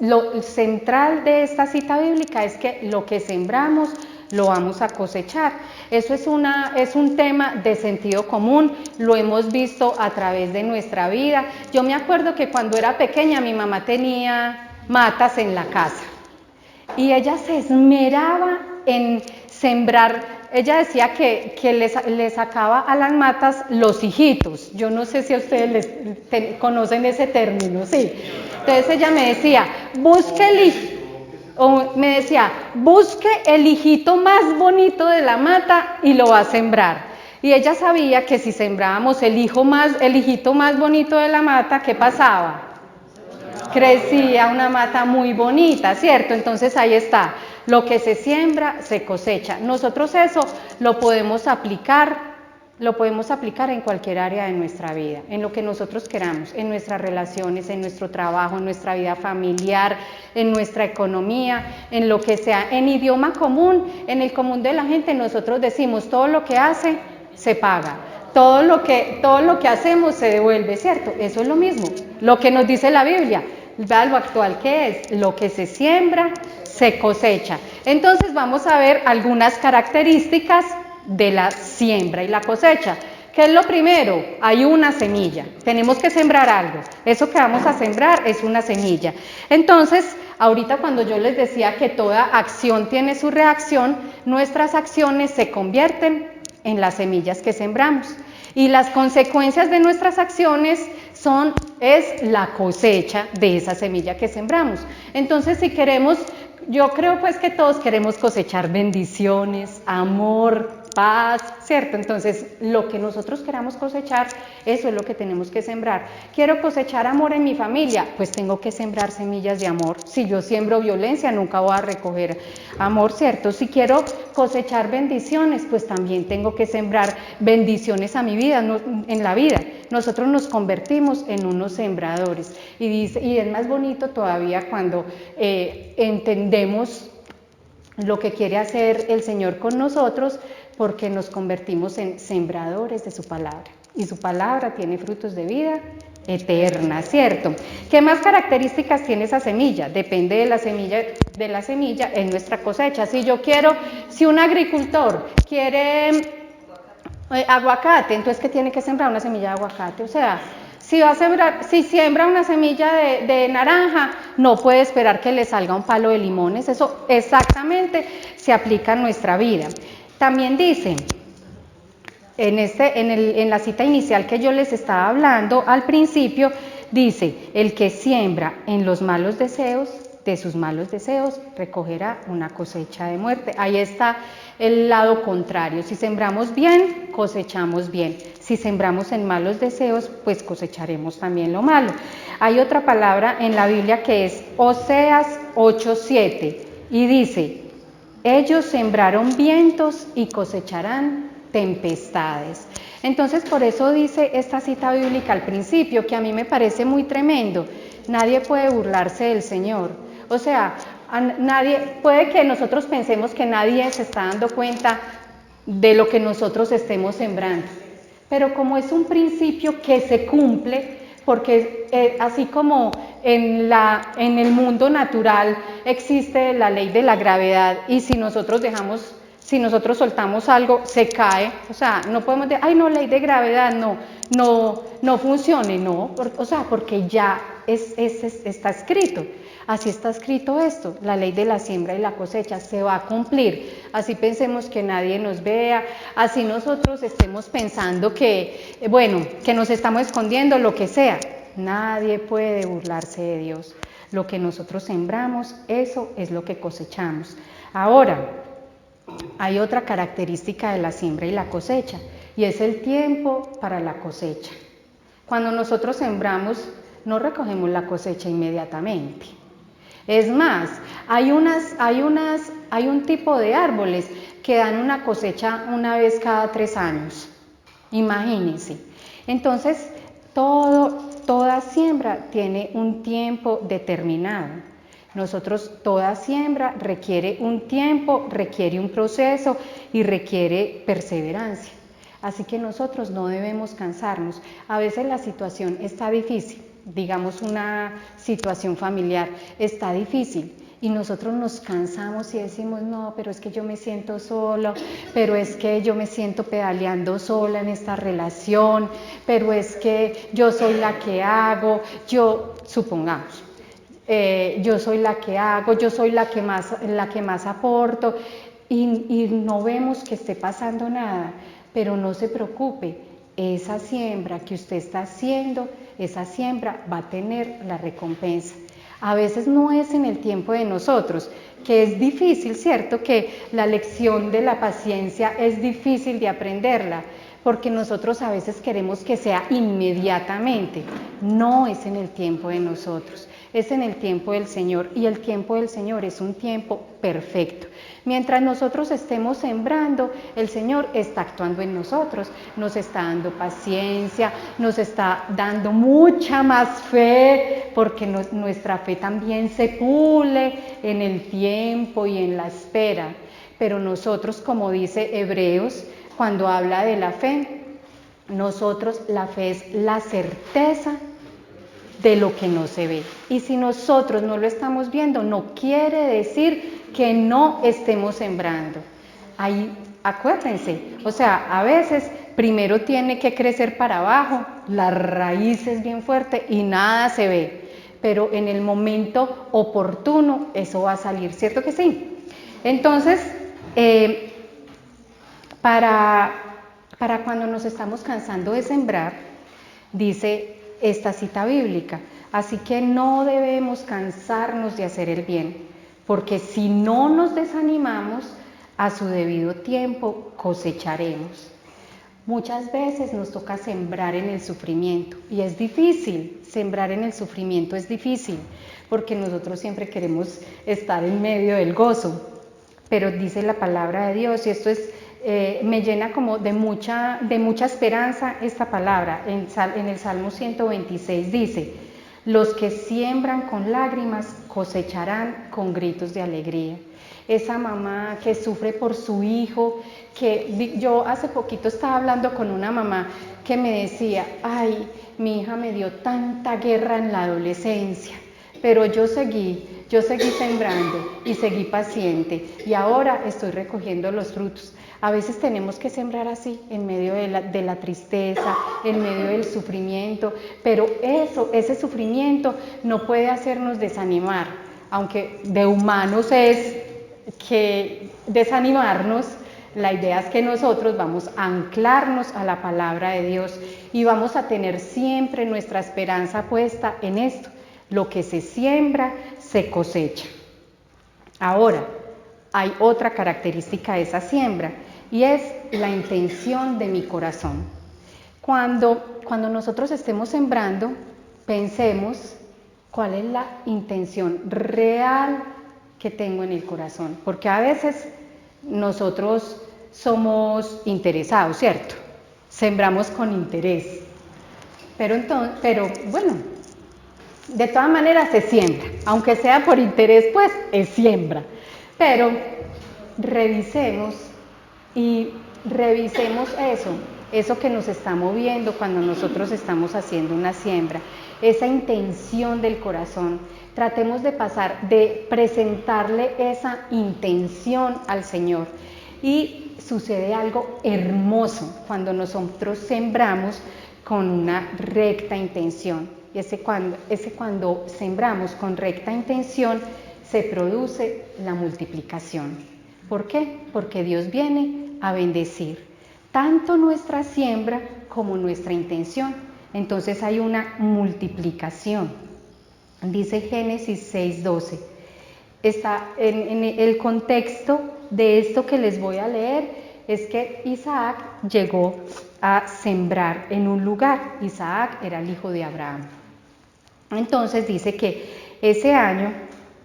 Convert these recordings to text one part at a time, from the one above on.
lo central de esta cita bíblica es que lo que sembramos lo vamos a cosechar. Eso es un tema de sentido común, lo hemos visto a través de nuestra vida. Yo me acuerdo que cuando era pequeña mi mamá tenía matas en la casa y ella se esmeraba en sembrar. Ella decía que le sacaba a las matas los hijitos. Yo no sé si ustedes conocen ese término, sí. Entonces ella me decía, busque el hijito más bonito de la mata y lo va a sembrar. Y ella sabía que si sembrábamos el hijito más bonito de la mata, ¿qué pasaba? Crecía una mata muy bonita, ¿cierto? Entonces ahí está, lo que se siembra, se cosecha. Nosotros eso lo podemos aplicar en cualquier área de nuestra vida, en lo que nosotros queramos, en nuestras relaciones, en nuestro trabajo, en nuestra vida familiar, en nuestra economía, en lo que sea. En idioma común, en el común de la gente, nosotros decimos, todo lo que hace, se paga. Todo lo que hacemos se devuelve, ¿cierto? Eso es lo mismo, lo que nos dice la Biblia. Vea lo actual que es, lo que se siembra, se cosecha. Entonces vamos a ver algunas características de la siembra y la cosecha. ¿Qué es lo primero? Hay una semilla, tenemos que sembrar algo. Eso que vamos a sembrar es una semilla. Entonces, ahorita cuando yo les decía que toda acción tiene su reacción, nuestras acciones se convierten en las semillas que sembramos. Y las consecuencias de nuestras acciones es la cosecha de esa semilla que sembramos. Entonces, si queremos, yo creo pues que todos queremos cosechar bendiciones, amor, paz, ¿cierto? Entonces, lo que nosotros queramos cosechar, eso es lo que tenemos que sembrar. Quiero cosechar amor en mi familia, pues tengo que sembrar semillas de amor. Si yo siembro violencia, nunca voy a recoger amor, ¿cierto? Si quiero cosechar bendiciones, pues también tengo que sembrar bendiciones a mi vida, en la vida. Nosotros nos convertimos en unos sembradores. Y es más bonito todavía cuando entendemos lo que quiere hacer el Señor con nosotros, porque nos convertimos en sembradores de su palabra. Y su palabra tiene frutos de vida eterna, ¿cierto? ¿Qué más características tiene esa semilla? Depende de la semilla en nuestra cosecha. Si un agricultor quiere aguacate, entonces ¿qué tiene que sembrar? Una semilla de aguacate. O sea, si siembra una semilla de naranja, no puede esperar que le salga un palo de limones. Eso exactamente se aplica en nuestra vida. También dice, en la cita inicial que yo les estaba hablando al principio, dice, el que siembra en los malos deseos, de sus malos deseos, recogerá una cosecha de muerte. Ahí está el lado contrario. Si sembramos bien, cosechamos bien. Si sembramos en malos deseos, pues cosecharemos también lo malo. Hay otra palabra en la Biblia que es Oseas 8:7 y dice, ellos sembraron vientos y cosecharán tempestades. Entonces, por eso dice esta cita bíblica al principio, que a mí me parece muy tremendo. Nadie puede burlarse del Señor. O sea, puede que nosotros pensemos que nadie se está dando cuenta de lo que nosotros estemos sembrando. Pero como es un principio que se cumple, porque así como en el mundo natural existe la ley de la gravedad, y si nosotros soltamos algo, se cae. O sea, no podemos decir, ay no, ley de gravedad, no funcione, no, porque ya está escrito. Así está escrito esto, la ley de la siembra y la cosecha se va a cumplir. Así pensemos que nadie nos vea, así nosotros estemos pensando que nos estamos escondiendo, lo que sea. Nadie puede burlarse de Dios. Lo que nosotros sembramos, eso es lo que cosechamos. Ahora, hay otra característica de la siembra y la cosecha, y es el tiempo para la cosecha. Cuando nosotros sembramos, no recogemos la cosecha inmediatamente. Es más, hay un tipo de árboles que dan una cosecha una vez cada 3 años. Imagínense. Entonces, toda siembra tiene un tiempo determinado. Toda siembra requiere un tiempo, requiere un proceso y requiere perseverancia. Así que nosotros no debemos cansarnos. A veces la situación está difícil. digamos, una situación familiar, está difícil. Y nosotros nos cansamos y decimos, no, pero es que yo me siento solo, pero es que yo me siento pedaleando sola en esta relación, pero es que yo soy la que hago, supongamos, yo soy la que hago, yo soy la que más aporto, y no vemos que esté pasando nada, pero no se preocupe, esa siembra que usted está haciendo, esa siembra va a tener la recompensa. A veces no es en el tiempo de nosotros, que es difícil, ¿cierto? Que la lección de la paciencia es difícil de aprenderla, porque nosotros a veces queremos que sea inmediatamente. No es en el tiempo de nosotros, es en el tiempo del Señor, y el tiempo del Señor es un tiempo perfecto. Mientras nosotros estemos sembrando, el Señor está actuando en nosotros, nos está dando paciencia, nos está dando mucha más fe, porque nuestra fe también se pule en el tiempo y en la espera. Pero nosotros, como dice Hebreos, cuando habla de la fe, nosotros, la fe es la certeza de lo que no se ve. Y si nosotros no lo estamos viendo, no quiere decir que no estemos sembrando. Ahí, acuérdense, o sea, a veces primero tiene que crecer para abajo, la raíz es bien fuerte y nada se ve, pero en el momento oportuno eso va a salir, ¿cierto que sí? Entonces, para cuando nos estamos cansando de sembrar, dice esta cita bíblica, así que no debemos cansarnos de hacer el bien, porque si no nos desanimamos, a su debido tiempo cosecharemos. Muchas veces nos toca sembrar en el sufrimiento, y es difícil, sembrar en el sufrimiento es difícil, porque nosotros siempre queremos estar en medio del gozo, pero dice la palabra de Dios, y esto es me llena como de mucha esperanza esta palabra. En el Salmo 126 dice, los que siembran con lágrimas cosecharán con gritos de alegría. Esa mamá que sufre por su hijo, que yo hace poquito estaba hablando con una mamá que me decía, ay, mi hija me dio tanta guerra en la adolescencia, pero yo seguí sembrando y seguí paciente, y ahora estoy recogiendo los frutos. A veces tenemos que sembrar así, en medio de la tristeza, en medio del sufrimiento, pero ese sufrimiento no puede hacernos desanimar, aunque de humanos es que desanimarnos. La idea es que nosotros vamos a anclarnos a la palabra de Dios y vamos a tener siempre nuestra esperanza puesta en esto. Lo que se siembra, se cosecha. Ahora, hay otra característica de esa siembra, y es la intención de mi corazón. Cuando nosotros estemos sembrando, pensemos cuál es la intención real que tengo en el corazón, porque a veces nosotros somos interesados, ¿cierto? Sembramos con interés, pero bueno, de todas maneras se siembra, aunque sea por interés, pues es siembra, pero revisemos eso que nos está moviendo cuando nosotros estamos haciendo una siembra, esa intención del corazón. Tratemos de presentarle esa intención al Señor, y sucede algo hermoso cuando nosotros sembramos con una recta intención. Y cuando sembramos con recta intención, se produce la multiplicación. ¿Por qué? Porque Dios viene a bendecir tanto nuestra siembra como nuestra intención. Entonces hay una multiplicación. Dice Génesis 6:12. Está en el contexto de esto que les voy a leer, es que Isaac llegó a sembrar en un lugar. Isaac era el hijo de Abraham. Entonces dice que ese año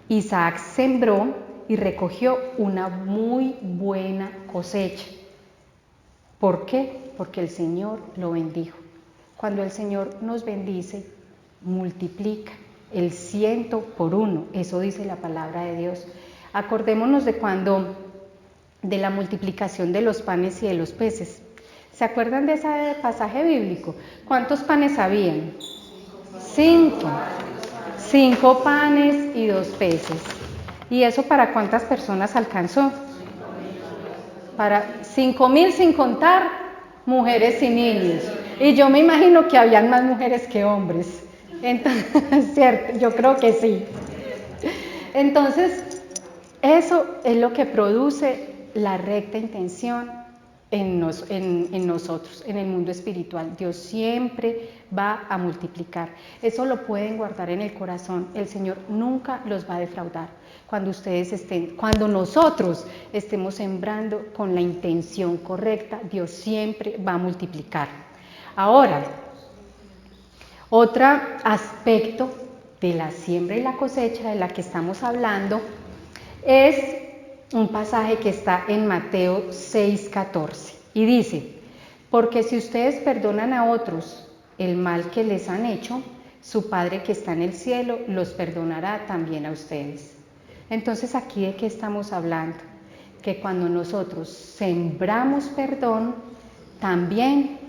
Isaac sembró y recogió una muy buena cosecha. ¿Por qué? Porque el Señor lo bendijo. Cuando el Señor nos bendice, multiplica el 100 por 1. Eso dice la palabra de Dios. Acordémonos de la multiplicación de los panes y de los peces. ¿Se acuerdan de ese pasaje bíblico? ¿Cuántos panes habían? 5. 5 panes y 2 peces. ¿Y eso para cuántas personas alcanzó? Para 5.000 sin contar mujeres y niños. Y yo me imagino que habían más mujeres que hombres. Entonces, cierto, yo creo que sí. Entonces, eso es lo que produce la recta intención en nosotros, en el mundo espiritual. Dios siempre va a multiplicar. Eso lo pueden guardar en el corazón. El Señor nunca los va a defraudar. Cuando nosotros estemos sembrando con la intención correcta, Dios siempre va a multiplicar. Ahora, otro aspecto de la siembra y la cosecha de la que estamos hablando es un pasaje que está en Mateo 6:14 y dice: porque si ustedes perdonan a otros el mal que les han hecho, su Padre que está en el cielo los perdonará también a ustedes. Entonces, ¿aquí de qué estamos hablando? Que cuando nosotros sembramos perdón, también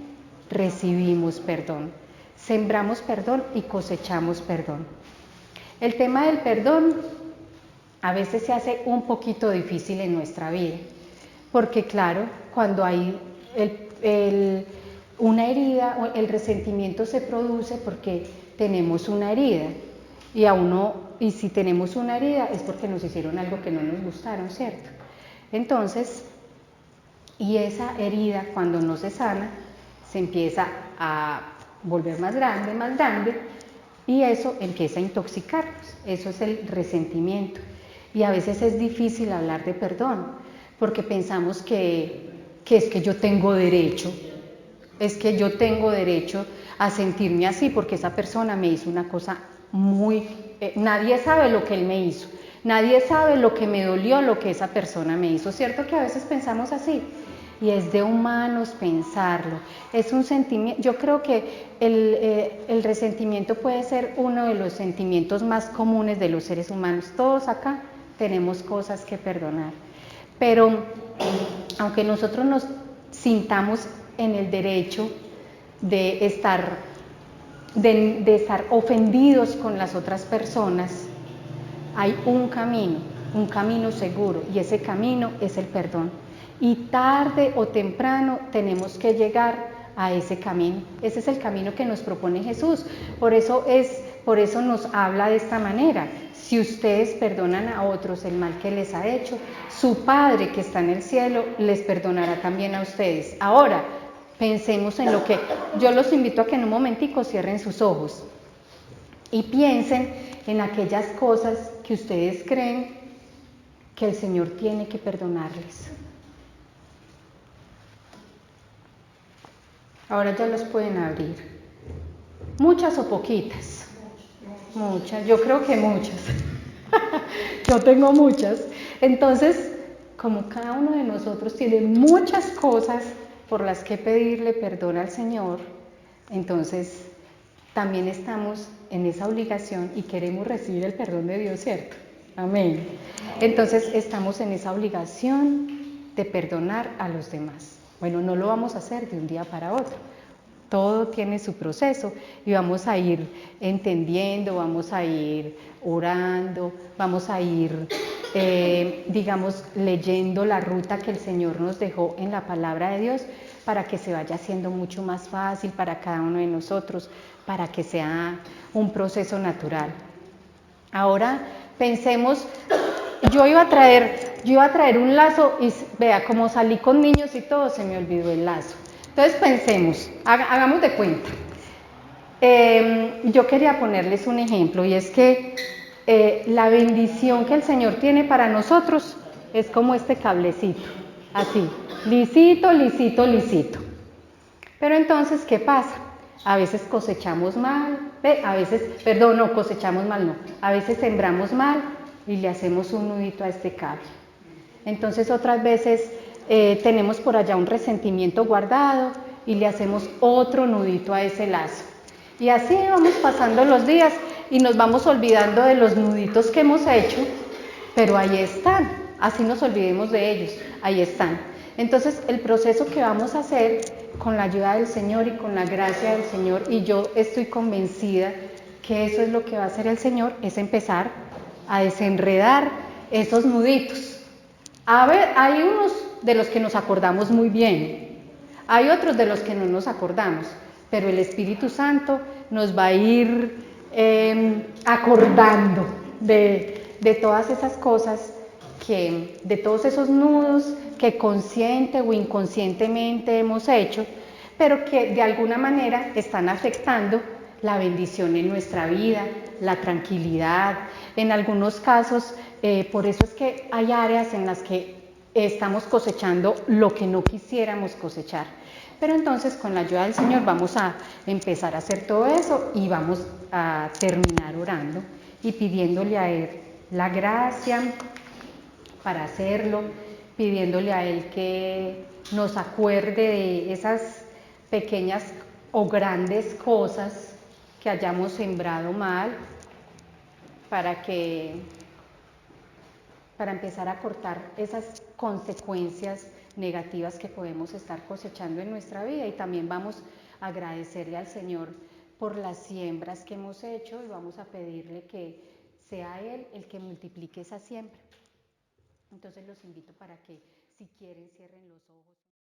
recibimos perdón. Sembramos perdón y cosechamos perdón. El tema del perdón a veces se hace un poquito difícil en nuestra vida, porque claro, cuando hay una herida, el resentimiento se produce porque tenemos una herida, y si tenemos una herida es porque nos hicieron algo que no nos gustaron, ¿cierto? Entonces, y esa herida cuando no se sana, se empieza a volver más grande, y eso empieza a intoxicarnos. Eso es el resentimiento. Y a veces es difícil hablar de perdón, porque pensamos que es que yo tengo derecho, a sentirme así, porque esa persona me hizo una cosa nadie sabe lo que él me hizo, nadie sabe lo que me dolió, lo que esa persona me hizo. ¿Cierto que a veces pensamos así? Y es de humanos pensarlo. Es un sentimiento. Yo creo que el resentimiento puede ser uno de los sentimientos más comunes de los seres humanos. Todos acá tenemos cosas que perdonar. Pero aunque nosotros nos sintamos en el derecho de estar ofendidos con las otras personas, hay un camino seguro, y ese camino es el perdón. Y tarde o temprano tenemos que llegar a ese camino. Ese es el camino que nos propone Jesús. Por eso nos habla de esta manera: si ustedes perdonan a otros el mal que les ha hecho, su Padre que está en el cielo les perdonará también a ustedes. Ahora, pensemos en lo que... Yo los invito a que en un momentico cierren sus ojos y piensen en aquellas cosas que ustedes creen que el Señor tiene que perdonarles. Ahora ya los pueden abrir. ¿Muchas o poquitas? Muchas, yo creo que muchas. Yo tengo muchas. Entonces, como cada uno de nosotros tiene muchas cosas por las que pedirle perdón al Señor, entonces también estamos en esa obligación y queremos recibir el perdón de Dios, ¿cierto? Amén. Entonces estamos en esa obligación de perdonar a los demás. Bueno, no lo vamos a hacer de un día para otro. Todo tiene su proceso y vamos a ir entendiendo, vamos a ir orando, vamos a ir, leyendo la ruta que el Señor nos dejó en la palabra de Dios, para que se vaya haciendo mucho más fácil para cada uno de nosotros, para que sea un proceso natural. Ahora pensemos, yo iba a traer un lazo y vea, como salí con niños y todo, se me olvidó el lazo. Entonces pensemos, hagamos de cuenta. Yo quería ponerles un ejemplo, y es que la bendición que el Señor tiene para nosotros es como este cablecito, así, lisito, lisito, lisito. Pero entonces, ¿qué pasa? A veces cosechamos mal, a veces sembramos mal y le hacemos un nudito a este cable. Entonces otras veces tenemos por allá un resentimiento guardado y le hacemos otro nudito a ese lazo. Y así vamos pasando los días y nos vamos olvidando de los nuditos que hemos hecho, pero ahí están, así nos olvidemos de ellos, ahí están. Entonces el proceso que vamos a hacer con la ayuda del Señor y con la gracia del Señor, y yo estoy convencida que eso es lo que va a hacer el Señor, es empezar a desenredar esos nuditos. A ver, hay unos de los que nos acordamos muy bien, hay otros de los que no nos acordamos, pero el Espíritu Santo nos va a ir acordando de todas esas cosas, de todos esos nudos que consciente o inconscientemente hemos hecho, pero que de alguna manera están afectando la bendición en nuestra vida, la tranquilidad. En algunos casos, por eso es que hay áreas en las que estamos cosechando lo que no quisiéramos cosechar. Pero entonces con la ayuda del Señor vamos a empezar a hacer todo eso y vamos a terminar orando y pidiéndole a Él la gracia para hacerlo, pidiéndole a Él que nos acuerde de esas pequeñas o grandes cosas que hayamos sembrado mal para empezar a cortar esas consecuencias negativas que podemos estar cosechando en nuestra vida, y también vamos a agradecerle al Señor por las siembras que hemos hecho y vamos a pedirle que sea Él el que multiplique esa siembra. Entonces los invito para que, si quieren, cierren los ojos.